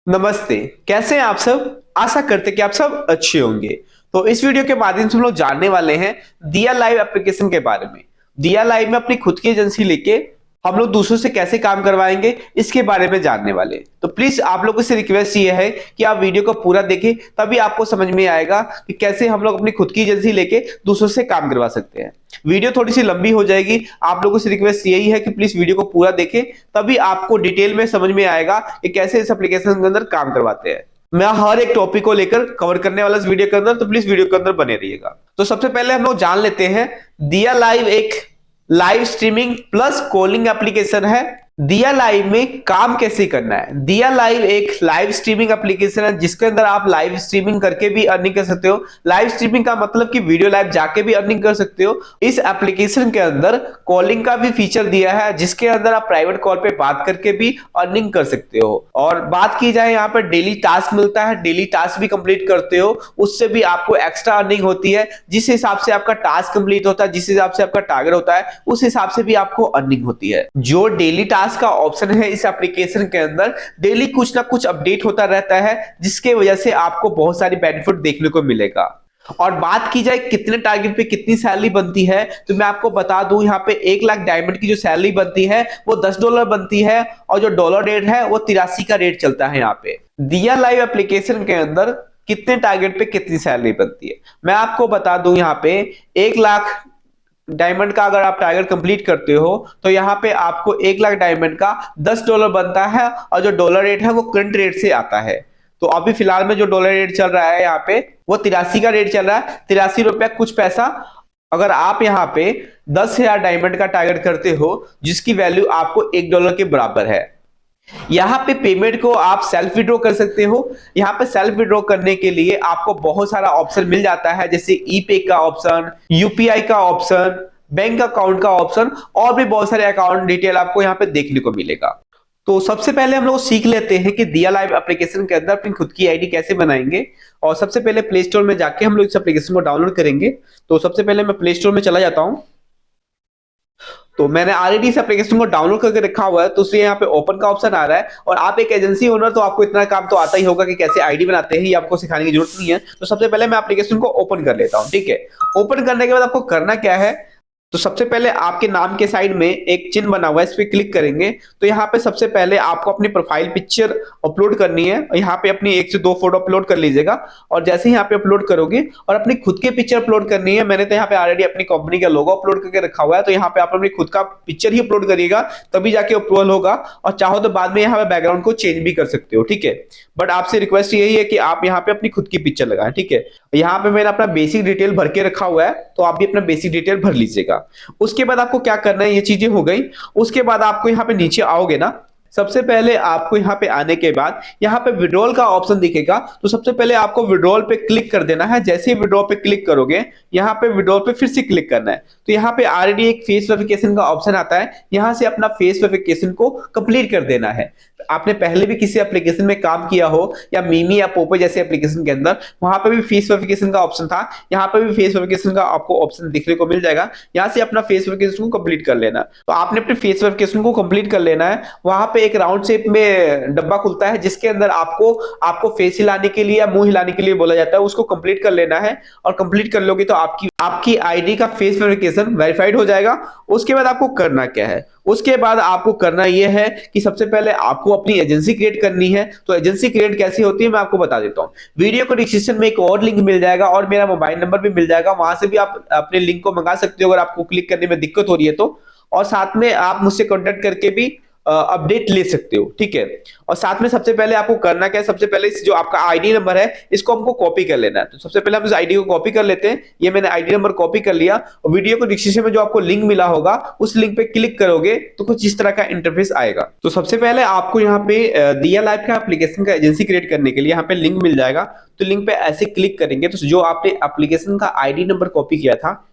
नमस्ते। कैसे हैं आप सब? आशा करते हैं कि आप सब अच्छे होंगे। तो इस वीडियो के माध्यम से हम लोग जानने वाले हैं दिया लाइव एप्लीकेशन के बारे में। दिया लाइव में अपनी खुद की एजेंसी लेके हम लोग दूसरों से कैसे काम करवाएंगे, इसके बारे में जानने वाले हैं। तो प्लीज आप लोगों से रिक्वेस्ट ये है कि आप वीडियो को पूरा देखें, तभी आपको समझ में आएगा कि कैसे हम लोग अपनी खुद की एजेंसी लेके दूसरों से काम करवा सकते हैं। वीडियो थोड़ी सी लंबी हो जाएगी, आप लोगों से रिक्वेस्ट यही है कि प्लीज वीडियो को पूरा देखें, तभी आपको डिटेल में समझ में आएगा कि कैसे इस एप्लीकेशन के अंदर काम करवाते हैं। मैं हर एक टॉपिक को लेकर कवर करने वाला इस वीडियो के अंदर, तो प्लीज वीडियो के अंदर बने रहिएगा। तो सबसे पहले हम लोग जान लेते हैं, दिया लाइव एक live streaming plus calling application है। दिया लाइव में काम कैसे करना है? दिया लाइव एक लाइव स्ट्रीमिंग एप्लीकेशन है जिसके अंदर आप लाइव स्ट्रीमिंग करके भी अर्निंग कर सकते हो। लाइव स्ट्रीमिंग का मतलब कि वीडियो लाइव जाके भी अर्निंग कर सकते हो। इस एप्लीकेशन के अंदर कॉलिंग का भी फीचर दिया है जिसके अंदर आप प्राइवेट कॉल पे बात करके भी अर्निंग कर सकते हो। और बात की जाए यहाँ पर डेली टास्क मिलता है, डेली टास्क भी कंप्लीट करते हो, उससे भी आपको एक्स्ट्रा अर्निंग होती है। जिस हिसाब से आपका टास्क कंप्लीट होता है, जिस हिसाब से आपका टारगेट होता है, उस हिसाब से भी आपको अर्निंग होती है। जो डेली टास्क का ऑप्शन है इस एप्लीकेशन के अंदर, डेली कुछ ना कुछ अपडेट होता रहता है जिसके वजह से आपको बहुत सारी बेनिफिट देखने को मिलेगा। और बात की जाए कितने टारगेट पे कितनी सैलरी बनती है, तो मैं आपको बता दूं, यहाँ पे 1 लाख डायमंड की जो सैलरी बनती है वो $10 बनती है, और जो डॉलर रेट है वो 83 का रेट चलता है। यहाँ पे दिया लाइव एप्लीकेशन के अंदर कितने टारगेट पे कितनी सैलरी बनती है, मैं आपको बता दूं। यहाँ पे 1 लाख डायमंड का अगर आप टारगेट कंप्लीट करते हो तो यहाँ पे आपको 1 लाख डायमंड का $10 बनता है, और जो डॉलर रेट है वो करंट रेट से आता है। तो अभी फिलहाल में जो डॉलर रेट चल रहा है यहाँ पे वो 83 का रेट चल रहा है, 83 रुपया कुछ पैसा। अगर आप यहाँ पे 10,000 डायमंड का टारगेट करते हो जिसकी वैल्यू आपको $1 के बराबर है। यहाँ पे पेमेंट को आप सेल्फ विड्रॉ कर सकते हो। यहाँ पे सेल्फ विड्रॉ करने के लिए आपको बहुत सारा ऑप्शन मिल जाता है, जैसे ई पे का ऑप्शन, यूपीआई का ऑप्शन, बैंक अकाउंट का ऑप्शन, और भी बहुत सारे अकाउंट डिटेल आपको यहाँ पे देखने को मिलेगा। तो सबसे पहले हम लोग सीख लेते हैं कि दिया लाइव एप्लीकेशन के अंदर अपनी खुद की आईडी कैसे बनाएंगे। और सबसे पहले प्ले स्टोर में जाके हम लोग इस एप्लीकेशन को डाउनलोड करेंगे। तो सबसे पहले मैं प्ले स्टोर में चला जाता हूँ। तो मैंने ऑलरेडी इस एप्लीकेशन को डाउनलोड करके रखा हुआ है, तो इसलिए यहाँ पे ओपन का ऑप्शन आ रहा है। और आप एक एजेंसी ओनर, तो आपको इतना काम तो आता ही होगा कि कैसे आईडी बनाते हैं, ये आपको सिखाने की जरूरत नहीं है। तो सबसे पहले मैं एप्लीकेशन को ओपन कर लेता हूँ। ठीक है, ओपन करने के बाद आपको करना क्या है, तो सबसे पहले आपके नाम के साइड में एक चिन्ह बना हुआ है, इस पे क्लिक करेंगे। तो यहाँ पे सबसे पहले आपको अपनी प्रोफाइल पिक्चर अपलोड करनी है। यहाँ पे अपनी 1 से 2 फोटो अपलोड कर लीजिएगा। और जैसे ही यहाँ पे अपलोड करोगे और अपनी खुद के पिक्चर अपलोड करनी है, मैंने तो यहाँ पे ऑलरेडी अपनी कंपनी का लोगो अपलोड करके रखा हुआ है, तो यहाँ पे आप अपनी खुद का पिक्चर ही अपलोड करिएगा, तभी जाके अप्रूवल होगा। और चाहो तो बाद में यहाँ पे बैकग्राउंड को चेंज भी कर सकते हो। ठीक है, बट आपसे रिक्वेस्ट यही है कि आप यहाँ पे अपनी खुद की पिक्चर लगाएं। ठीक है, यहाँ पे मैंने अपना बेसिक डिटेल भर के रखा हुआ है, तो आप भी अपना बेसिक डिटेल भर लीजिएगा। उसके बाद आपको क्या करना है, ये चीजें हो गई। उसके बाद आपको यहाँ पे नीचे आओगे ना, सबसे पहले आपको यहाँ पे आने के बाद यहाँ पे विड्रॉल का ऑप्शन दिखेगा, तो सबसे पहले आपको विड्रॉल पे क्लिक कर देना है। जैसे ही विड्रॉल पे क्लिक करोगे, यहाँ पे विड्रॉल पे फिर से क्लिक करना है। तो यहाँ पे ऑलरेडी एक फेस वेरिफिकेशन का ऑप्शन आता है, यहाँ से अपना फेस वेरिफिकेशन को कंप्लीट कर देना है। आपने पहले भी किसी एप्लीकेशन में काम किया हो, या मीमी या पोपो जैसे एप्लीकेशन के अंदर, वहां पे भी फेस वेरिफिकेशन का ऑप्शन था, यहाँ पे भी फेस वेरिफिकेशन का आपको ऑप्शन देखने को मिल जाएगा। यहाँ से अपना फेस वेरिफिकेशन को कंप्लीट कर लेना। तो आपने अपने फेस वेरिफिकेशन को कंप्लीट कर लेना है। वहां पे एक राउंड शेप में डब्बा खुलता है जिसके अंदर आपको फेस हिलाने के लिए या मुंह हिलाने के लिए बोला जाता है, उसको कंप्लीट कर लेना है। और कंप्लीट कर लोगे तो आपकी आईडी का फेस वेरिफिकेशन वेरीफाइड हो जाएगा। उसके बाद आपको करना क्या है, उसके बाद आपको करना यह है कि सबसे पहले आपको अपनी एजेंसी क्रिएट करनी है। तो एजेंसी क्रिएट कैसी होती है मैं आपको बता देता हूं। वीडियो को डिस्क्रिप्शन में एक और लिंक मिल जाएगा, और मेरा मोबाइल नंबर भी मिल जाएगा, वहां से भी आप अपने लिंक को मंगा सकते हो अगर आपको क्लिक करने में दिक्कत हो रही है तो। और साथ में आप मुझसे कॉन्टेक्ट करके भी अपडेट ले सकते हो। ठीक है, और साथ में सबसे पहले आपको करना क्या है, सबसे पहले जो आपका आईडी नंबर है इसको हमको कॉपी कर लेना है। तो सबसे पहले हम इस आईडी को कॉपी कर लेते हैं। ये मैंने आईडी नंबर कॉपी कर लिया, और वीडियो को डिस्क्रिप्शन में जो आपको लिंक मिला होगा उस लिंक पे क्लिक करोगे तो कुछ इस तरह का इंटरफेस आएगा। तो सबसे पहले आपको यहाँ पे दिया लाइव का एप्लीकेशन का एजेंसी क्रिएट करने के लिए यहाँ पे लिंक मिल जाएगा। तो लिंक पे ऐसे क्लिक करेंगे तो जो आपने एप्लीकेशन का आईडी नंबर कॉपी किया था,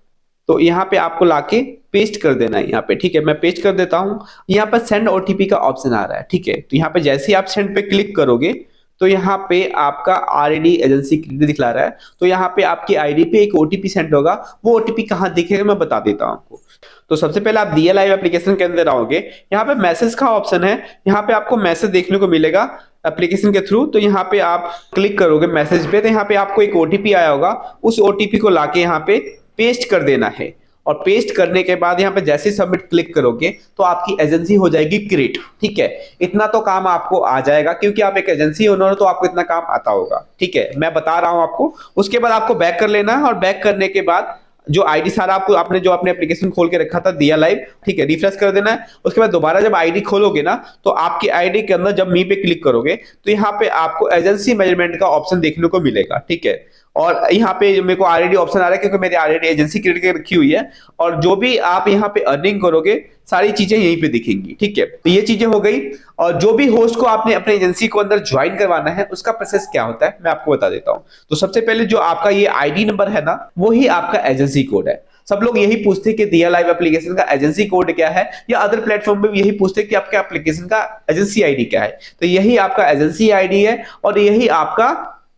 तो यहाँ पे आपको लाके पेस्ट कर देना है यहाँ पे। ठीक है, मैं पेस्ट कर देता हूँ। यहाँ पर सेंड ओटीपी का ऑप्शन आ रहा है। ठीक है, तो यहाँ पे जैसे ही आप सेंड पे क्लिक करोगे तो यहाँ पे आपका ऑलरेडी एजेंसी दिखला रहा है। तो यहाँ पे आपकी आईडी पे एक ओटीपी सेंड होगा। वो ओटीपी कहाँ दिखेगा मैं बता देता हूँ आपको। तो सबसे पहले आप दिया लाइव एप्लीकेशन के अंदर आओगे, यहाँ पे मैसेज का ऑप्शन है। यहाँ पे आपको मैसेज देखने को मिलेगा, एप्लीकेशन के थ्रू, तो यहाँ पे आप क्लिक करोगे मैसेज पे, तो यहाँ पे आपको एक ओटीपी आया होगा, उस ओटीपी को लाके यहाँ पे पेस्ट कर देना है। और पेस्ट करने के बाद यहाँ पे जैसे सबमिट क्लिक करोगे तो आपकी एजेंसी हो जाएगी क्रिएट। ठीक है, इतना तो काम आपको आ जाएगा क्योंकि आप एक एजेंसी ओनर हो, तो आपको इतना काम आता होगा। ठीक है, मैं बता रहा हूं आपको। उसके बाद आपको बैक कर लेना है, और बैक करने के बाद जो आईडी सारा आपको आपने जो अपने एप्लीकेशन खोल के रखा था दिया लाइव, ठीक है, रिफ्रेश कर देना है। उसके बाद दोबारा जब आईडी खोलोगे ना, तो आपकी आईडी के अंदर जब मी पे क्लिक करोगे तो यहाँ पे आपको एजेंसी मैनेजमेंट का ऑप्शन देखने को मिलेगा। ठीक है, और यहाँ पे मेरे को ऑलरेडी ऑप्शन आ रहा है क्योंकि मेरी ऑलरेडी एजेंसी क्रिएट कर रखी हुई है, और जो भी आप यहाँ पे अर्निंग करोगे सारी चीजें यहीं पे दिखेंगी। ठीक है, तो ये चीजें हो गई। और जो भी होस्ट को आपने अपने एजेंसी को अंदर ज्वाइन करवाना है उसका प्रोसेस क्या होता है मैं आपको बता देता हूं। तो सबसे पहले जो आपका ये आईडी नंबर है ना, वो ही आपका एजेंसी कोड है। सब लोग यही पूछते हैं कि दिया लाइव एप्लीकेशन का एजेंसी कोड क्या है, या अदर प्लेटफॉर्म पे भी यही पूछते हैं कि आपके एप्लीकेशन का एजेंसी आईडी क्या है। तो यही आपका एजेंसी आईडी है और यही आपका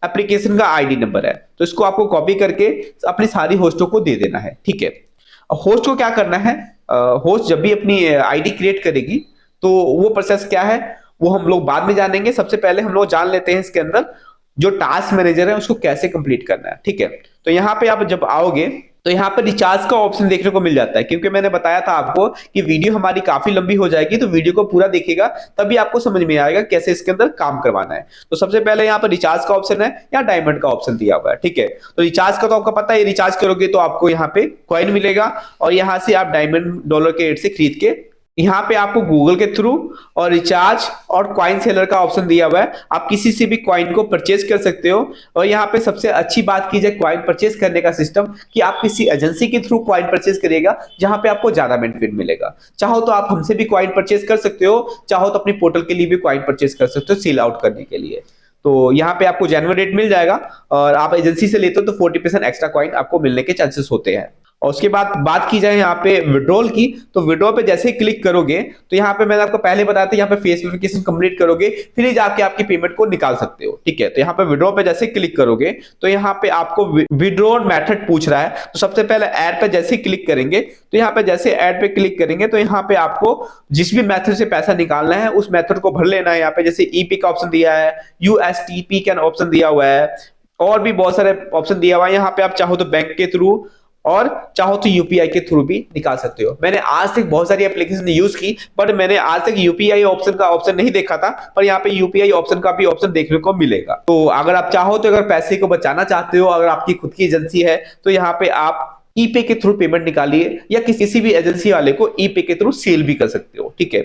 एप्लीकेशन का आईडी नंबर है। तो इसको आपको कॉपी करके अपनी सारी होस्टों को दे देना है। ठीक है, होस्ट को क्या करना है, होस्ट जब भी अपनी आईडी क्रिएट करेगी तो वो प्रोसेस क्या है वो हम लोग बाद में जानेंगे। सबसे पहले हम लोग जान लेते हैं इसके अंदर जो टास्क मैनेजर है उसको कैसे कंप्लीट करना है। ठीक है, तो यहाँ पे आप जब आओगे तो यहाँ पर रिचार्ज का ऑप्शन देखने को मिल जाता है, क्योंकि मैंने बताया था आपको कि वीडियो हमारी काफी लंबी हो जाएगी, तो वीडियो को पूरा देखिएगा तभी आपको समझ में आएगा कैसे इसके अंदर काम करवाना है। तो सबसे पहले यहाँ पर रिचार्ज का ऑप्शन है या डायमंड का ऑप्शन दिया हुआ है। ठीक है, तो रिचार्ज का तो आपको पता है, रिचार्ज करोगे तो आपको यहाँ पे कॉइन मिलेगा और यहाँ से आप डायमंड डॉलर के रेट से खरीद के यहाँ पे आपको गूगल के थ्रू और रिचार्ज और कॉइन सेलर का ऑप्शन दिया हुआ है, आप किसी से भी कॉइन को परचेज कर सकते हो। और यहाँ पे सबसे अच्छी बात की जाए कॉइन परचेज करने का सिस्टम, कि आप किसी एजेंसी के थ्रू कॉइन परचेज करिएगा जहां पे आपको ज्यादा बेनिफिट मिलेगा। चाहो तो आप हमसे भी कॉइन परचेज कर सकते हो, चाहो तो अपनी पोर्टल के लिए भी कॉइन परचेज कर सकते हो सेल आउट करने के लिए। तो यहाँ पे आपको जेन्युइन रेट मिल जाएगा, और आप एजेंसी से लेते हो तो 40% एक्स्ट्रा कॉइन आपको मिलने के चांसेस होते हैं। और उसके बाद बात की जाए यहाँ पे विड्रॉल की, तो विड्रॉल पे जैसे ही क्लिक करोगे तो यहाँ पे मैंने आपको पहले बताया था, यहाँ पे फेस वेरिफिकेशन कंप्लीट करोगे फिर ही जाके आपकी पेमेंट को निकाल सकते हो। ठीक है, तो यहाँ पे विड्रॉल पे जैसे क्लिक करोगे तो यहाँ पे आपको विड्रॉल मेथड पूछ रहा है। तो सबसे पहले ऐड पे जैसे क्लिक करेंगे तो यहाँ पे जैसे ऐड पे क्लिक करेंगे तो यहाँ पे आपको जिस भी मेथड से पैसा निकालना है उस मेथड को भर लेना है। यहाँ पे जैसे ईपी का ऑप्शन दिया है, यूएसटीपी का ऑप्शन दिया हुआ है, और भी बहुत सारे ऑप्शन दिया हुआ है। यहाँ पे आप चाहो तो बैंक के थ्रू और चाहो तो यूपीआई के थ्रू भी निकाल सकते हो। मैंने आज तक बहुत सारी एप्लीकेशन यूज की, पर मैंने आज तक यूपीआई ऑप्शन का ऑप्शन नहीं देखा था, पर यहाँ पे यूपीआई ऑप्शन का भी ऑप्शन देखने को मिलेगा। तो अगर आप चाहो तो अगर पैसे को बचाना चाहते हो, अगर आपकी खुद की एजेंसी है तो यहाँ पे आप ईपे के थ्रू पेमेंट निकालिए, या किसी भी एजेंसी वाले को ईपे के थ्रू सेल भी कर सकते हो। ठीक है,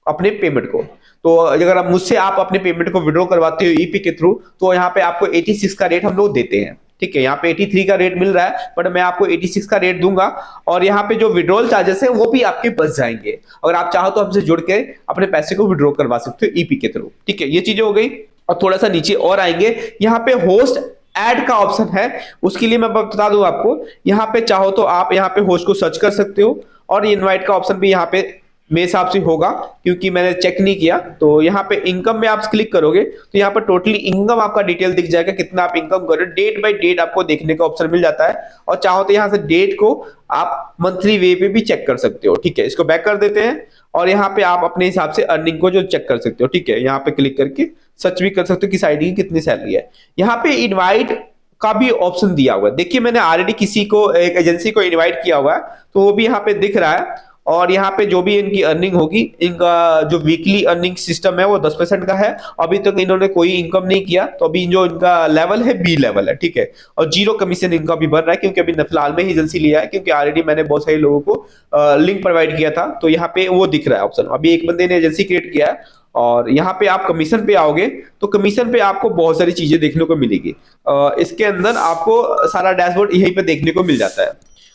अपने पेमेंट को। तो अगर आप मुझसे आप अपने पेमेंट को विड्रॉ करवाते हो ईपी के थ्रू, तो यहाँ पे आपको 86 का रेट हम लोग देते हैं। ठीक है, यहाँ पे 83 का रेट मिल रहा है, बट मैं आपको 86 का रेट दूंगा, और यहाँ पे जो विड्रॉल चार्जेस है वो भी आपके बच जाएंगे। अगर आप चाहो तो हमसे जुड़ के अपने पैसे को विड्रॉ करवा सकते हो ईपी के थ्रू। ठीक है, ये चीजें हो गई। और थोड़ा सा नीचे और आएंगे, यहाँ पे होस्ट ऐड का ऑप्शन है, उसके लिए मैं बता दूं आपको, यहाँ पे चाहो तो आप यहाँ पे होस्ट को सर्च कर सकते हो, और इनवाइट का ऑप्शन भी यहाँ पे मेरे हिसाब से होगा क्योंकि मैंने चेक नहीं किया। तो यहाँ पे इनकम में आप क्लिक करोगे तो यहाँ पर टोटली इनकम आपका डिटेल दिख जाएगा, कितना आप इनकम कर रहे हो, डेट बाय डेट आपको देखने का ऑप्शन मिल जाता है। और चाहो तो यहाँ से डेट को आप मंथली वे पे भी चेक कर सकते हो। ठीक है, इसको बैक कर देते हैं, और यहाँ पे आप अपने हिसाब से अर्निंग को जो चेक कर सकते हो। ठीक है, यहाँ पे क्लिक करके सर्च भी कर सकते हो किस आईडी की कितनी सैलरी है। यहाँ पे इनवाइट का भी ऑप्शन दिया हुआ है। देखिए, मैंने ऑलरेडी किसी को, एक एजेंसी को इनवाइट किया हुआ है, तो वो भी यहाँ पे दिख रहा है। और यहाँ पे जो भी इनकी अर्निंग होगी, इनका जो वीकली अर्निंग सिस्टम है वो 10% का है। अभी तक इन्होंने कोई इनकम नहीं किया, तो अभी जो इनका लेवल है बी लेवल है। ठीक है, और 0 कमीशन इनका भी बन रहा है क्योंकि अभी फिलहाल में ही एजेंसी लिया है, क्योंकि ऑलरेडी मैंने बहुत सारे लोगों को लिंक प्रोवाइड किया था, तो यहाँ पे वो दिख रहा है ऑप्शन। अभी एक बंदे ने एजेंसी क्रिएट किया है, और यहाँ पे आप कमीशन पे आओगे तो कमीशन पे आपको बहुत सारी चीजें देखने को मिलेगी। इसके अंदर आपको सारा डैशबोर्ड यहीं पे देखने को मिल जाता है।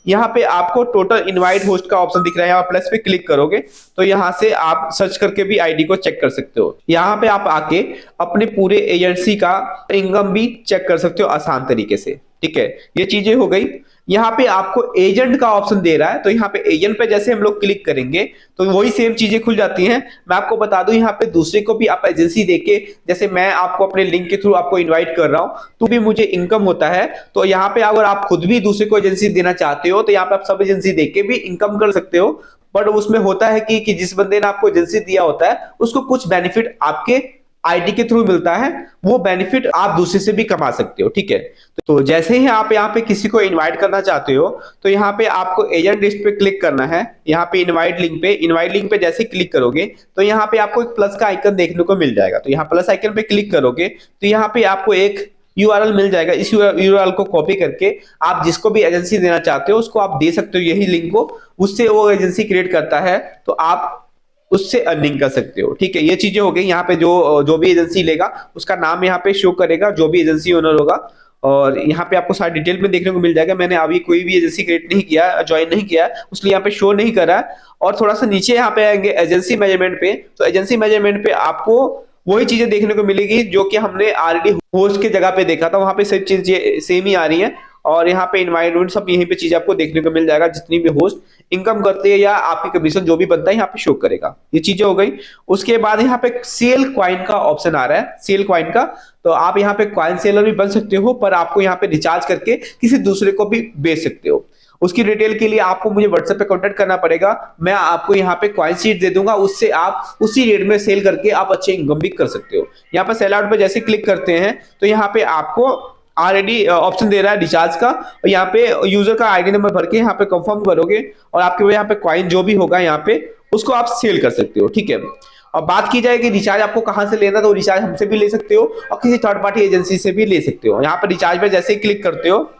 यहाँ पे आपको टोटल इनवाइट होस्ट का ऑप्शन दिख रहा है, यहाँ प्लस पे क्लिक करोगे तो यहाँ से आप सर्च करके भी आईडी को चेक कर सकते हो। यहाँ पे आप आके अपने पूरे एजेंसी का इनकम भी चेक कर सकते हो आसान तरीके से। ठीक है, ये चीजें हो गई। यहाँ पे आपको एजेंट का ऑप्शन दे रहा है, तो यहाँ पे एजेंट पे जैसे हम लोग क्लिक करेंगे तो वही सेम चीजें खुल जाती हैं। मैं आपको बता दूं, यहाँ पे दूसरे को भी आप एजेंसी देके, जैसे मैं आपको अपने लिंक के थ्रू आपको इनवाइट कर रहा हूं तो भी मुझे इनकम होता है। तो यहाँ पे अगर आप खुद भी दूसरे को एजेंसी देना चाहते हो तो यहाँ पे आप सब एजेंसी देके भी इनकम कर सकते हो। बट उसमें होता है कि जिस बंदे ने आपको एजेंसी दिया होता है उसको कुछ बेनिफिट आपके आईडी के थ्रू मिलता है, वो बेनिफिट आप दूसरे से भी कमा सकते हो। ठीक है, तो जैसे ही आप यहाँ पे किसी को इनवाइट करना चाहते हो तो यहाँ पे आपको एजेंट लिस्ट पे क्लिक करना है। यहाँ पे इनवाइट लिंक पे जैसे क्लिक करोगे तो यहाँ पे आपको एक प्लस का आइकन देखने को मिल जाएगा। तो यहाँ प्लस आइकन पे क्लिक करोगे तो यहाँ पे आपको एक यूआरएल मिल जाएगा। इस यूआरएल को कॉपी करके आप जिसको भी एजेंसी देना चाहते हो उसको आप दे सकते हो, यही लिंक को, उससे वो एजेंसी क्रिएट करता है तो आप उससे अर्निंग कर सकते हो। ठीक है, ये चीजें हो गई। यहाँ पे जो भी एजेंसी लेगा उसका नाम यहाँ पे शो करेगा, जो भी एजेंसी ओनर होगा, और यहाँ पे आपको सारी डिटेल में देखने को मिल जाएगा। मैंने अभी कोई भी एजेंसी क्रिएट नहीं किया, ज्वाइन नहीं किया, उसलिए यहाँ पे शो नहीं कर रहा है। और थोड़ा सा नीचे यहाँ पे आएंगे एजेंसी मैनेजमेंट पे, तो एजेंसी मैनेजमेंट पे आपको वही चीजें देखने को मिलेगी जो कि हमने ऑलरेडी होस्ट के जगह पे देखा था, वहां पे सब चीजें सेम ही आ रही हैं। और यहाँ पे इन्वायरमेंट सब यहीं पे चीज आपको देखने को मिल जाएगा, जितनी भी होस्ट इनकम करते हैं या आपकी कमीशन जो भी बनता है यहाँ पे शो करेगा। ये चीजें हो गई। उसके बाद यहाँ पे सेल क्वाइन का ऑप्शन आ रहा है, सेल क्वाइन का। तो आप यहाँ पे क्वाइन सेलर भी बन सकते हो, पर आपको यहाँ पे रिचार्ज करके किसी दूसरे को भी बेच सकते हो। उसकी डिटेल के लिए आपको मुझे व्हाट्सएप पे कांटेक्ट करना पड़ेगा। मैं आपको यहाँ पे क्वाइन सीट दे दूंगा, उससे आप उसी रेट में सेल करके आप अच्छे इनकम भी कर सकते हो। यहाँ पे सेल आउट पे जैसे क्लिक करते हैं तो यहाँ पे आपको ऑलरेडी ऑप्शन दे रहा है रिचार्ज का, और यहाँ पे यूजर का आईडी नंबर भर के यहाँ पे कंफर्म करोगे और आपके यहाँ पे क्वाइन जो भी होगा यहाँ पे उसको आप सेल कर सकते हो। ठीक है, और बात की जाए कि रिचार्ज आपको कहां से लेना, तो रिचार्ज हमसे भी ले सकते हो और किसी थर्ड पार्टी एजेंसी से भी ले सकते हो। यहाँ पे रिचार्ज पे जैसे ही क्लिक करते हो,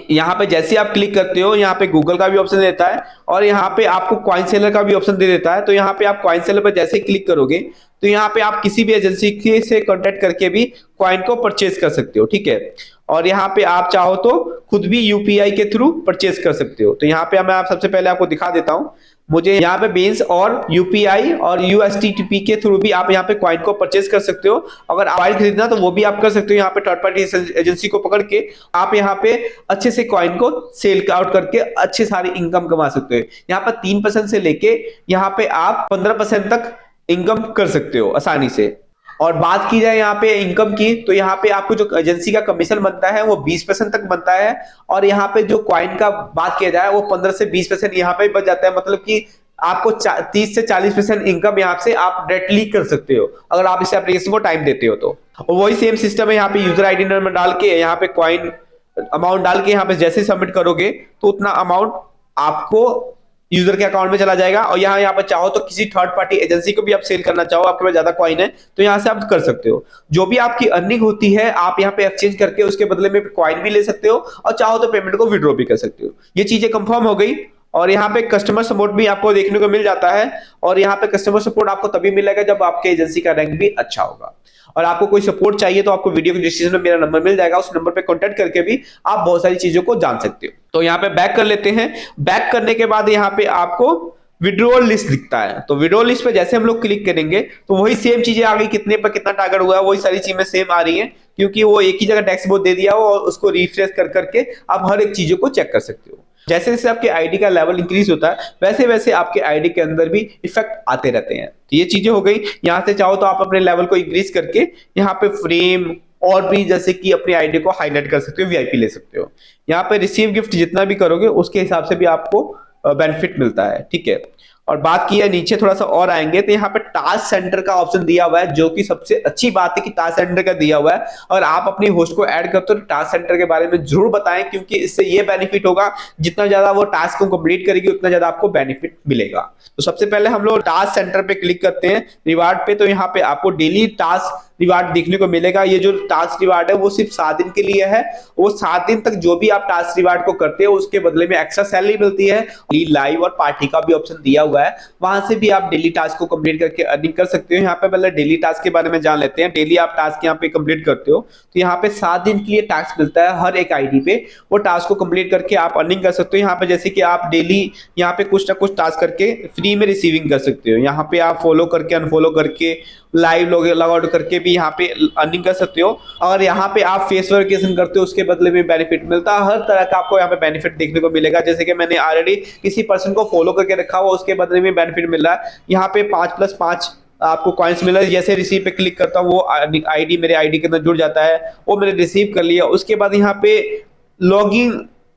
यहाँ पे जैसे आप क्लिक करते हो यहाँ पे गूगल का भी ऑप्शन देता है और यहाँ पे आपको क्वाइन सेलर का भी ऑप्शन दे देता है। तो यहाँ पे आप क्वाइन सेलर पर जैसे ही क्लिक करोगे तो यहाँ पे आप किसी भी एजेंसी से कांटेक्ट करके भी क्वाइन को परचेज कर सकते हो। ठीक है, और यहाँ पे आप चाहो तो खुद भी यूपीआई के थ्रू परचेज कर सकते हो। तो यहाँ पे मैं सबसे पहले आपको दिखा देता हूँ। मुझे यहाँ पे बेंस और यूपीआई और यूएसटीटीपी के थ्रू भी आप यहाँ पे क्वाइन को परचेज कर सकते हो। अगर मोबाइल खरीदना तो वो भी आप कर सकते हो। यहाँ पे थर्ड पार्टी एजेंसी को पकड़ के आप यहाँ पे अच्छे से क्वाइन को सेल आउट करके अच्छी सारी इनकम कमा सकते हो। यहाँ पर 3% से लेके यहाँ पे आप 15% तक इनकम कर सकते हो आसानी से। और बात की जाए यहाँ पे इनकम की, तो यहाँ पे आपको जो एजेंसी का कमीशन बनता है वो 20% तक बनता है, और यहाँ पे जो क्वाइन का बात किया जाए वो 15 से 20% यहाँ पे बच जाता है। मतलब कि आपको 30 से 40% इनकम यहाँ से आप डायरेक्टली कर सकते हो अगर आप इस एप्लीकेशन को टाइम देते हो तो। और वही सेम सिस्टम है, यहाँ पे यूजर आईडी नंबर डाल के यहाँ पे क्वाइन अमाउंट डाल के यहाँ पे जैसे सबमिट करोगे तो उतना अमाउंट आपको यूजर के अकाउंट में चला जाएगा। और यहाँ पर चाहो तो किसी थर्ड पार्टी एजेंसी को भी आप सेल करना चाहो, आपके पास ज्यादा कॉइन है तो यहाँ से आप कर सकते हो। जो भी आपकी अर्निंग होती है आप यहाँ पे एक्सचेंज करके उसके बदले में कॉइन भी ले सकते हो और चाहो तो पेमेंट को विड्रॉ भी कर सकते हो। ये चीजें कंफर्म हो गई। और यहाँ पे कस्टमर सपोर्ट भी आपको देखने को मिल जाता है, और यहाँ पे कस्टमर सपोर्ट आपको तभी मिलेगा जब आपके एजेंसी का रैंक भी अच्छा होगा। और आपको कोई सपोर्ट चाहिए तो आपको वीडियो के डिस्क्रिप्शन में मेरा नंबर मिल जाएगा, उस नंबर पे कांटेक्ट करके भी आप बहुत सारी चीजों को जान सकते हो। तो यहाँ पे बैक कर लेते हैं। बैक करने के बाद यहाँ पे आपको विड्रॉल लिस्ट दिखता है, तो विड्रॉल लिस्ट पे जैसे हम लोग क्लिक करेंगे तो वही सेम चीजें आ गई, कितने पर कितना टारगेट हुआ है वही सारी चीजें सेम आ रही हैं, क्योंकि वो एक ही जगह टैक्स बोर्ड दे दिया हो और उसको रिफ्रेश कर करके आप हर एक चीजों को चेक कर सकते हो। जैसे जैसे आपके आईडी का लेवल इंक्रीज होता है वैसे वैसे आपके आईडी के अंदर भी इफेक्ट आते रहते हैं। तो ये चीजें हो गई। यहाँ से चाहो तो आप अपने लेवल को इंक्रीज करके यहाँ पे फ्रेम और भी जैसे कि अपनी आईडी को हाईलाइट कर सकते हो, वीआईपी ले सकते हो। यहाँ पे रिसीव गिफ्ट जितना भी करोगे उसके हिसाब से भी आपको बेनिफिट मिलता है। ठीक है, और बात की है नीचे थोड़ा सा और आएंगे तो यहाँ पे टास्क सेंटर का ऑप्शन दिया हुआ है, जो कि सबसे अच्छी बात है कि टास्क सेंटर का दिया हुआ है। और आप अपने होस्ट को ऐड करते हो तो टास्क सेंटर के बारे में जरूर बताएं, क्योंकि इससे ये बेनिफिट होगा जितना ज्यादा वो टास्क को कंप्लीट करेगी उतना ज्यादा आपको बेनिफिट मिलेगा। तो सबसे पहले हम लोग टास्क सेंटर पे क्लिक करते हैं रिवार्ड पे, तो यहाँ पे आपको डेली टास्क रिवार्ड देखने को मिलेगा। ये जो टास्क रिवार्ड है वो सिर्फ 7 दिन के लिए है। वो 7 दिन तक जो भी आप टास्क रिवार्ड को करते हो उसके बदले में एक्स्ट्रा सैलरी मिलती है। लाइव और पार्टी का भी ऑप्शन दिया हुआ है, वहां से भी आप डेली टास्क को कंप्लीट करके अर्निंग कर सकते हो। यहाँ पे पहले डेली टास्क के बारे में जान लेते हैं। डेली आप टास्क यहाँ पे कंप्लीट करते हो तो यहाँ पे 7 दिन के लिए टास्क मिलता है हर एक आईडी पे। वो टास्क को कंप्लीट करके आप अर्निंग कर सकते हो। यहाँ पे जैसे कि आप डेली यहाँ पे कुछ ना कुछ टास्क करके फ्री में रिसीविंग कर सकते हो। यहाँ पे आप फॉलो करके अनफॉलो करके लाइव लॉग आउट करके भी यहाँ पे अर्निंग कर सकते हो। और यहाँ पे आप फेस वेरिफिकेशन करते हो उसके बदले में बेनिफिट मिलता है। हर तरह का आपको यहाँ पे बेनिफिट देखने को मिलेगा। जैसे कि मैंने ऑलरेडी किसी पर्सन को फॉलो करके रखा हुआ उसके बदले में बेनिफिट मिल रहा है। यहाँ पे 5+5 आपको कॉइन्स मिल रहा है। जैसे रिसीव पे क्लिक करता हूँ वो आईडी मेरे आईडी के अंदर जुड़ जाता है, वो मैंने रिसीव कर लिया। उसके बाद यहाँ पे लॉगिंग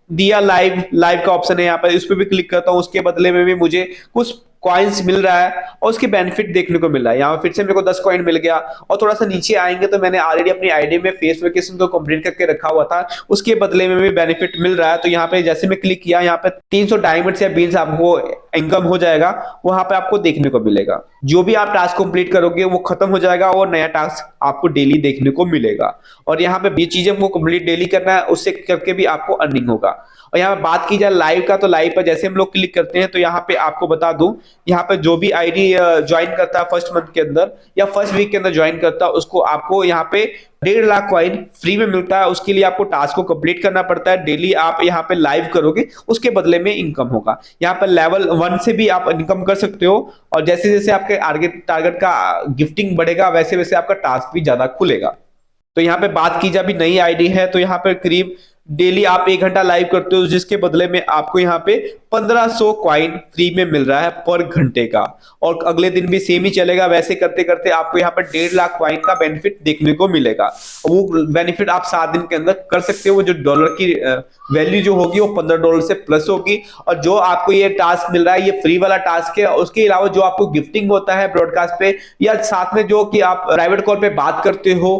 दिया लाइव का ऑप्शन है, यहाँ पर इस पे भी क्लिक करता हूँ उसके बदले में भी मुझे कुछ कॉइन्स मिल रहा है और उसके बेनिफिट देखने को मिल रहा है। यहाँ फिर से मेरे को 10 कॉइन मिल गया। और थोड़ा सा नीचे आएंगे तो मैंने ऑलरेडी अपनी आईडी में फेस वेकेशन को कंप्लीट करके रखा हुआ था, उसके बदले में भी बेनिफिट मिल रहा है। तो यहाँ पे जैसे मैं क्लिक किया, यहाँ पे 300 डायमंड्स या बीन्स आपको इनकम हो जाएगा, वहां पे आपको देखने को मिलेगा। जो भी आप टास्क कंप्लीट करोगे वो खत्म हो जाएगा और नया टास्क आपको डेली देखने को मिलेगा। और यहाँ पे ये चीजें हमको कंप्लीट डेली करना है, उससे करके भी आपको अर्निंग होगा। और यहाँ पे बात की जाए लाइव का, तो लाइव पर जैसे हम लोग क्लिक करते हैं तो यहाँ पे आपको बता दूं, यहाँ पे जो भी आईडी ज्वाइन करता है फर्स्ट मंथ के अंदर या फर्स्ट वीक के अंदर ज्वाइन करता है, उसको आपको यहाँ पे 1.5 लाख कॉइन फ्री में मिलता है। उसके लिए आपको टास्क को कंप्लीट करना पड़ता है। डेली आप यहाँ पे लाइव करोगे, उसके बदले में इनकम होगा। यहाँ पर लेवल 1 से भी आप इनकम कर सकते हो, और जैसे जैसे आपके टारगेट का गिफ्टिंग बढ़ेगा वैसे वैसे आपका टास्क भी ज्यादा खुलेगा। तो यहाँ पे बात की जाए, अभी नई आईडी है तो यहाँ पे करीब डेली आप 1 घंटा लाइव करते हो, जिसके बदले में आपको यहाँ पे 1500 कॉइन फ्री में मिल रहा है पर घंटे का। और अगले दिन भी सेम ही चलेगा। वैसे करते करते आपको यहाँ पे 1.5 लाख कॉइन का बेनिफिट देखने को मिलेगा। वो बेनिफिट आप 7 दिन के अंदर कर सकते हो। वो जो डॉलर की वैल्यू जो होगी वो $15 से प्लस होगी। और जो आपको ये टास्क मिल रहा है ये फ्री वाला टास्क है। उसके अलावा जो आपको गिफ्टिंग होता है ब्रॉडकास्ट पे या साथ में जो कि आप प्राइवेट कॉल पे बात करते हो,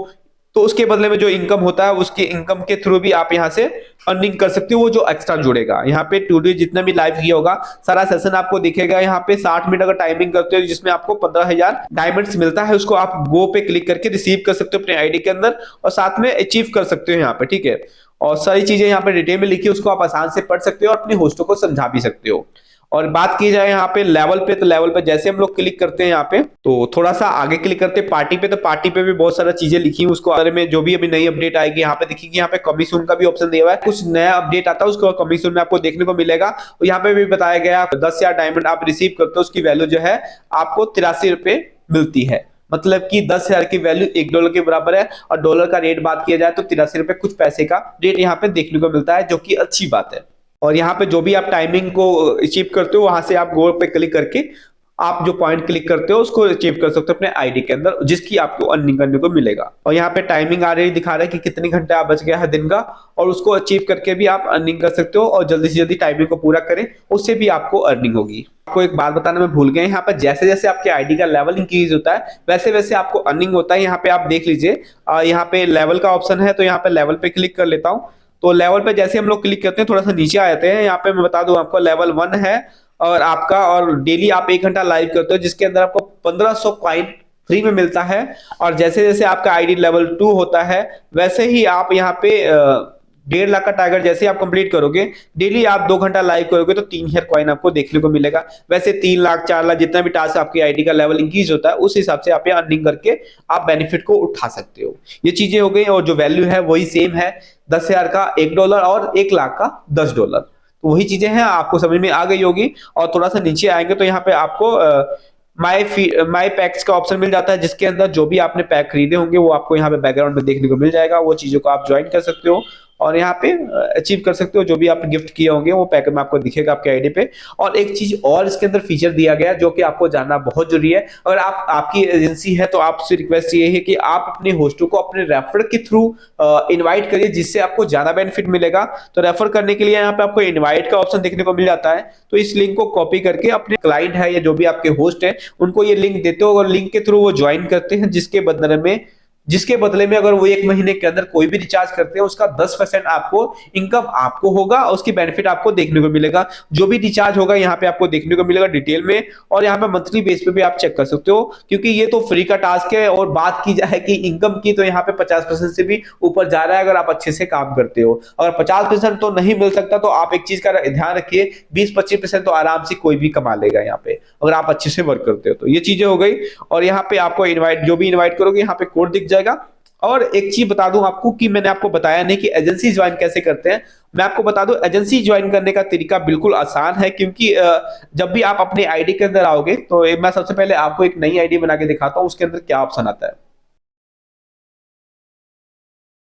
तो उसके बदले में जो इनकम होता है उसके इनकम के थ्रू भी आप यहाँ से अर्निंग कर सकते हो। वो जो एक्स्ट्रा जुड़ेगा यहाँ पे टूडे जितना भी लाइव किया होगा सारा सेशन आपको दिखेगा। यहाँ पे 60 मिनट अगर टाइमिंग करते हो जिसमें आपको 15,000 डायमंड्स मिलता है, उसको आप गो पे क्लिक करके रिसीव कर सकते हो अपने आईडी के अंदर और साथ में अचीव कर सकते हो यहाँ पे, ठीक है। और सारी चीजें यहाँ पे डिटेल में लिखी है, उसको आप आसान से पढ़ सकते हो और अपने होस्टों को समझा भी सकते हो। और बात की जाए यहाँ पे लेवल पे, तो लेवल पे जैसे हम लोग क्लिक करते हैं यहाँ पे, तो थोड़ा सा आगे क्लिक करते हैं पार्टी पे, तो पार्टी पे भी बहुत सारा चीजें लिखी हैं उसको बारे में। जो भी अभी नई अपडेट आएगी यहाँ पे देखिए, यहाँ पे कमीशन का भी ऑप्शन दिया हुआ है। कुछ नया अपडेट आता है उसको कमीशन में आपको देखने को मिलेगा। और यहाँ पे भी बताया गया 10,000 डायमंड आप रिसीव करते हो, उसकी वैल्यू जो है आपको 83 रुपए मिलती है। मतलब कि 10,000 की वैल्यू $1 के बराबर है। और डॉलर का रेट बात किया जाए तो 83 रुपए कुछ पैसे का रेट यहाँ पे देखने को मिलता है, जो कि अच्छी बात है। और यहाँ पे जो भी आप टाइमिंग को अचीव करते हो वहां से आप गोल पे क्लिक करके आप जो पॉइंट क्लिक करते हो उसको अचीव कर सकते हो अपने आईडी के अंदर, जिसकी आपको अर्निंग करने को मिलेगा। और यहाँ पे टाइमिंग आ रही दिखा रहा है कि कितने घंटे आप बच गया है दिन का, और उसको अचीव करके भी आप अर्निंग कर सकते हो। और जल्दी से जल्दी टाइमिंग को पूरा करें, उससे भी आपको अर्निंग होगी। आपको एक बात बताना मैं भूल गया, यहाँ पर जैसे जैसे आपके आईडी का लेवल इंक्रीज होता है वैसे वैसे आपको अर्निंग होता है। यहाँ पे आप देख लीजिए, यहाँ पे लेवल का ऑप्शन है, तो यहाँ पे लेवल पे क्लिक कर लेता हूँ। तो लेवल पे जैसे हम लोग क्लिक करते हैं थोड़ा सा नीचे आ जाते हैं। यहाँ पे मैं बता दूं आपको लेवल 1 है और आपका, और डेली आप 1 घंटा लाइव करते हो जिसके अंदर आपको 1500 कॉइन फ्री में मिलता है। और जैसे जैसे आपका आईडी लेवल 2 होता है वैसे ही आप यहाँ पे 1.5 लाख का टारगेट जैसे आप कंप्लीट करोगे, डेली आप 2 घंटा लाइव करोगे तो 3,000 कॉइन आपको देखने को मिलेगा। वैसे 3 लाख 4 लाख जितना भी टास्क आपकी आईडी का लेवल इंक्रीज होता है उस हिसाब से आप यहाँ अर्निंग करके आप बेनिफिट को उठा सकते हो। ये चीजें हो गई। और जो वैल्यू है वही सेम है, 10,000 का $1 और 1 लाख का $10। तो वही चीजें हैं, आपको समझ में आ गई होगी। और थोड़ा सा नीचे आएंगे तो यहाँ पे आपको माई पैक्स का ऑप्शन मिल जाता है, जिसके अंदर जो भी आपने पैक खरीदे होंगे वो आपको यहाँ पे बैकग्राउंड में देखने को मिल जाएगा। वो चीजों को आप ज्वाइन कर सकते हो और यहाँ पे अचीव कर सकते हो। जो भी आपने गिफ्ट किए होंगे वो पैक में आपको दिखेगा आपके आईडी पे। और एक चीज और इसके अंदर फीचर दिया गया जो कि आपको जानना बहुत जरूरी है। अगर आपकी एजेंसी है तो आपसे रिक्वेस्ट ये है कि आप अपने होस्टों को अपने रेफर के थ्रू इनवाइट करिए, जिससे आपको ज्यादा बेनिफिट मिलेगा। तो रेफर करने के लिए यहाँ पे आपको इनवाइट का ऑप्शन देखने को मिल जाता है। तो इस लिंक को कॉपी करके अपने क्लाइंट है या जो भी आपके होस्ट है उनको ये लिंक देते हो और लिंक के थ्रू वो ज्वाइन करते हैं, जिसके बदले में अगर वो 1 महीने के अंदर कोई भी रिचार्ज करते हैं उसका 10% आपको इनकम आपको होगा और उसकी बेनिफिट आपको देखने को मिलेगा। जो भी रिचार्ज होगा यहाँ पे आपको देखने को मिलेगा डिटेल में। और यहाँ पे मंथली बेस पे भी आप चेक कर सकते हो, क्योंकि ये तो फ्री का टास्क है। और बात की जाए कि इनकम की, तो यहाँ पे 50% से भी ऊपर जा रहा है अगर आप अच्छे से काम करते हो। अगर 50% तो नहीं मिल सकता तो आप एक चीज का ध्यान रखिए, 20-25% तो आराम से कोई भी कमा लेगा यहाँ पे अगर आप अच्छे से वर्क करते हो। तो ये चीजें हो गई। और यहाँ पे आपको इनवाइट, जो भी इनवाइट करोगे यहाँ पे कोड दिख जाएगा। और एक चीज बता दूं आपको कि मैंने आपको बताया नहीं कि एजेंसी ज्वाइन कैसे करते हैं। मैं आपको बता दूं एजेंसी ज्वाइन करने का तरीका बिल्कुल आसान है, क्योंकि जब भी आप अपने आईडी के अंदर आओगे तो मैं सबसे पहले आपको एक नई आईडी बना के दिखाता हूं उसके अंदर क्या ऑप्शन आता है।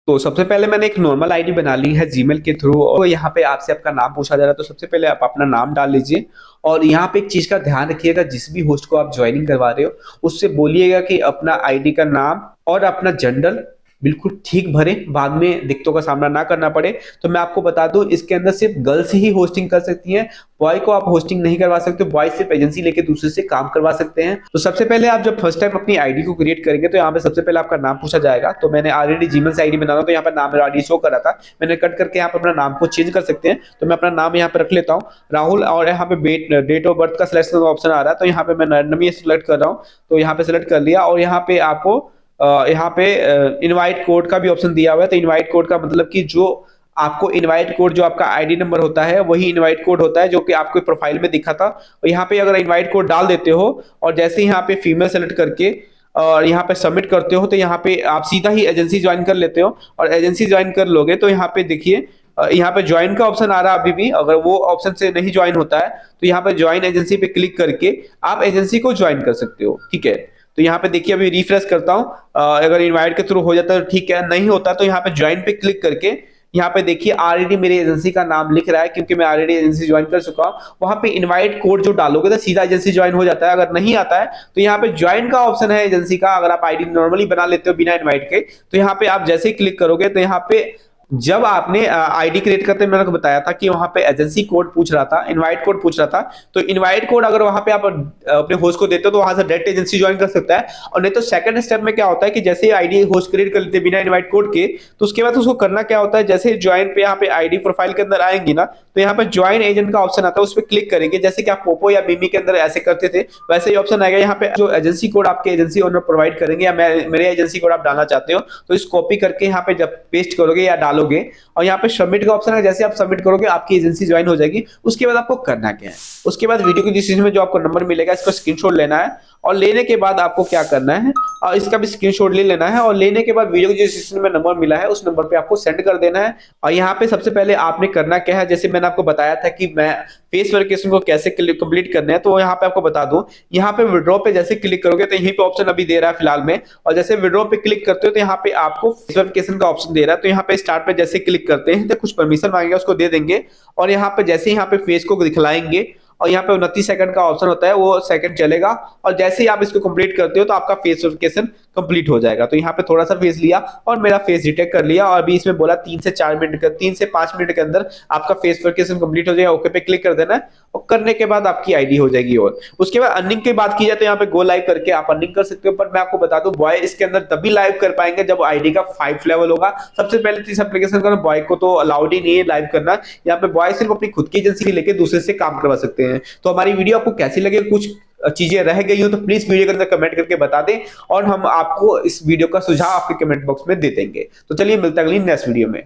तो सबसे पहले मैंने एक नॉर्मल आईडी बना ली है जीमेल के थ्रू। और यहाँ पे आपसे आपका नाम पूछा जा रहा है, तो सबसे पहले आप अपना नाम डाल लीजिए। और यहाँ पे एक चीज का ध्यान रखिएगा, जिस भी होस्ट को आप ज्वाइनिंग करवा रहे हो उससे बोलिएगा कि अपना आईडी का नाम और अपना जेंडर बिल्कुल ठीक भरे, बाद में दिक्कतों का सामना ना करना पड़े। तो मैं आपको बता दूं, इसके अंदर सिर्फ गर्ल्स ही होस्टिंग कर सकती हैं, बॉय को आप होस्टिंग नहीं करवा सकते। बॉय सिर्फ एजेंसी लेके दूसरे से काम करवा सकते हैं। तो सबसे पहले आप जब फर्स्ट टाइम अपनी आईडी को क्रिएट करेंगे तो यहाँ पे सबसे पहले आपका नाम पूछा जाएगा। तो मैंने ऑलरेडी जीमेल से आईडी बना रहा हूं, तो यहाँ पर नाम मेरा ऑलरेडी शो कर रहा था, मैंने कट करके यहाँ पर अपना नाम को चेंज कर सकते हैं। तो मैं अपना नाम यहाँ पे रख लेता हूँ राहुल, और यहाँ पे डेट ऑफ बर्थ का सिलेक्शन का ऑप्शन आ रहा है, तो यहाँ पे मैं रैंडमली सिलेक्ट कर रहा हूँ। तो यहाँ पे सिलेक्ट कर लिया, और यहाँ पे आपको यहाँ पे इनवाइट कोड का भी ऑप्शन दिया हुआ है। तो इनवाइट कोड का मतलब कि जो आपको इनवाइट कोड, जो आपका आईडी नंबर होता है वही इनवाइट कोड होता है, जो कि आपको प्रोफाइल में दिखा था। और यहाँ पे अगर इनवाइट कोड डाल देते हो और जैसे ही यहाँ पे फीमेल सेलेक्ट करके और यहाँ पे सबमिट करते हो, तो यहाँ पे आप सीधा ही एजेंसी ज्वाइन कर लेते हो। और एजेंसी ज्वाइन कर लोगे तो यहाँ पे देखिए, यहाँ पे ज्वाइन का ऑप्शन आ रहा है अभी भी। अगर वो ऑप्शन से नहीं ज्वाइन होता है तो यहाँ पे ज्वाइन एजेंसी पे क्लिक करके आप एजेंसी को ज्वाइन कर सकते हो, ठीक है। तो यहाँ पे देखिए, अभी रिफ्रेश करता हूँ, अगर इनवाइट के थ्रू हो जाता है तो ठीक है, नहीं होता तो यहाँ पे ज्वाइन पे क्लिक करके यहाँ पे देखिए ऑलरेडी मेरी एजेंसी का नाम लिख रहा है, क्योंकि मैं ऑलरेडी एजेंसी ज्वाइन कर चुका हूँ। वहां पे इनवाइट कोड जो डालोगे तो सीधा एजेंसी ज्वाइन हो जाता है। अगर नहीं आता है तो यहाँ पे ज्वाइन का ऑप्शन है एजेंसी का, अगर आप आईडी नॉर्मली बना लेते हो बिना इनवाइट के, तो यहाँ पे आप जैसे ही क्लिक करोगे तो यहाँ पे जब आपने आईडी क्रिएट करते मैंने आपको बताया था कि वहां पे एजेंसी कोड पूछ रहा था, इनवाइट कोड पूछ रहा था। तो इनवाइट कोड अगर वहां पे आप अपने होस्ट को देते हो तो वहां से डायरेक्ट एजेंसी ज्वाइन कर सकता है। और नहीं तो सेकंड स्टेप में क्या होता है कि जैसे आईडी होस्ट क्रिएट कर लेते बिना इनवाइट कोड के, तो उसके बाद उसको करना क्या होता है, जैसे ज्वाइन पे यहाँ पे आईडी प्रोफाइल के अंदर आएंगी ना, तो यहाँ पे ज्वाइन एजेंट का ऑप्शन आता है, उस पर क्लिक करेंगे। जैसे कि आप पोपो या मिमी के अंदर ऐसे करते थे, वैसे ही ऑप्शन आएगा। यहाँ पे जो एजेंसी कोड आपके एजेंसी ओनर प्रोवाइड करेंगे या मेरे एजेंसी कोड आप डालना चाहते हो, तो इस कॉपी करके यहाँ पे जब पेस्ट करोगे या डालोगे, और यहाँ पे सबमिट का ऑप्शन है, जैसे आप सबमिट करोगे आपकी एजेंसी ज्वाइन हो जाएगी। उसके बाद आपको करना क्या है, उसके बाद वीडियो की डिस्क्रिप्शन में जो आपको नंबर मिलेगा इसको स्क्रीनशॉट लेना है, और लेने के बाद आपको क्या करना है, और इसका भी स्क्रीनशॉट ले लेना है, और लेने के बाद वीडियो की डिस्क्रिप्शन में नंबर मिला है उस नंबर पे आपको सेंड कर देना है। और यहाँ पे सबसे पहले आपने करना क्या है, जैसे मैंने आपको बताया था कि मैं फेस वेरिफिकेशन को कैसे कंप्लीट करना है, तो यहाँ पे आपको बता दूं, यहाँ पे विड्रॉ पे जैसे क्लिक करोगे तो यहीं पे ऑप्शन अभी दे रहा है फिलहाल में, और जैसे विड्रॉ पे क्लिक करते हो तो यहाँ पे आपको फेस वेरिफिकेशन का ऑप्शन दे रहा है। तो यहाँ पे स्टार्ट पे जैसे क्लिक करते हैं तो कुछ परमिशन मांगेगा, उसको दे देंगे, और यहाँ पे जैसे यहाँ पे फेस को दिखलाएंगे, और यहाँ पे 29 सेकंड का ऑप्शन होता है, वो सेकंड चलेगा, और जैसे ही आप इसको कंप्लीट करते हो तो आपका फेस वेरिफिकेशन कंप्लीट हो जाएगा। तो यहाँ पे थोड़ा सा फेस लिया और मेरा फेस डिटेक्ट कर लिया, और अभी इसमें बोला 3 से 5 मिनट के अंदर आपका फेस वेरिफिकेशन कंप्लीट हो जाएगा। ओके पे क्लिक कर देना है, और करने के बाद आपकी आईडी हो जाएगी। और उसके बाद अर्निंग की बात की जाए तो यहाँ पे गो लाइव करके आप अर्निंग कर सकते हो, पर मैं आपको बता दूं बॉय इसके अंदर तभी लाइव कर पाएंगे जब आईडी का 5 लेवल होगा। सबसे पहले तो इस एप्लीकेशन का बॉय को तो अलाउड ही नहीं है लाइव करना, यहाँ पे बॉय सिर्फ अपनी खुद की एजेंसी लेके दूसरे से काम करवा सकते हैं। तो हमारी वीडियो आपको कैसी लगे, कुछ चीजें रह गई हो तो प्लीज वीडियो के अंदर कमेंट करके बता दें, और हम आपको इस वीडियो का सुझाव आपके कमेंट बॉक्स में दे देंगे। तो चलिए मिलते हैं अगली नेक्स्ट वीडियो में।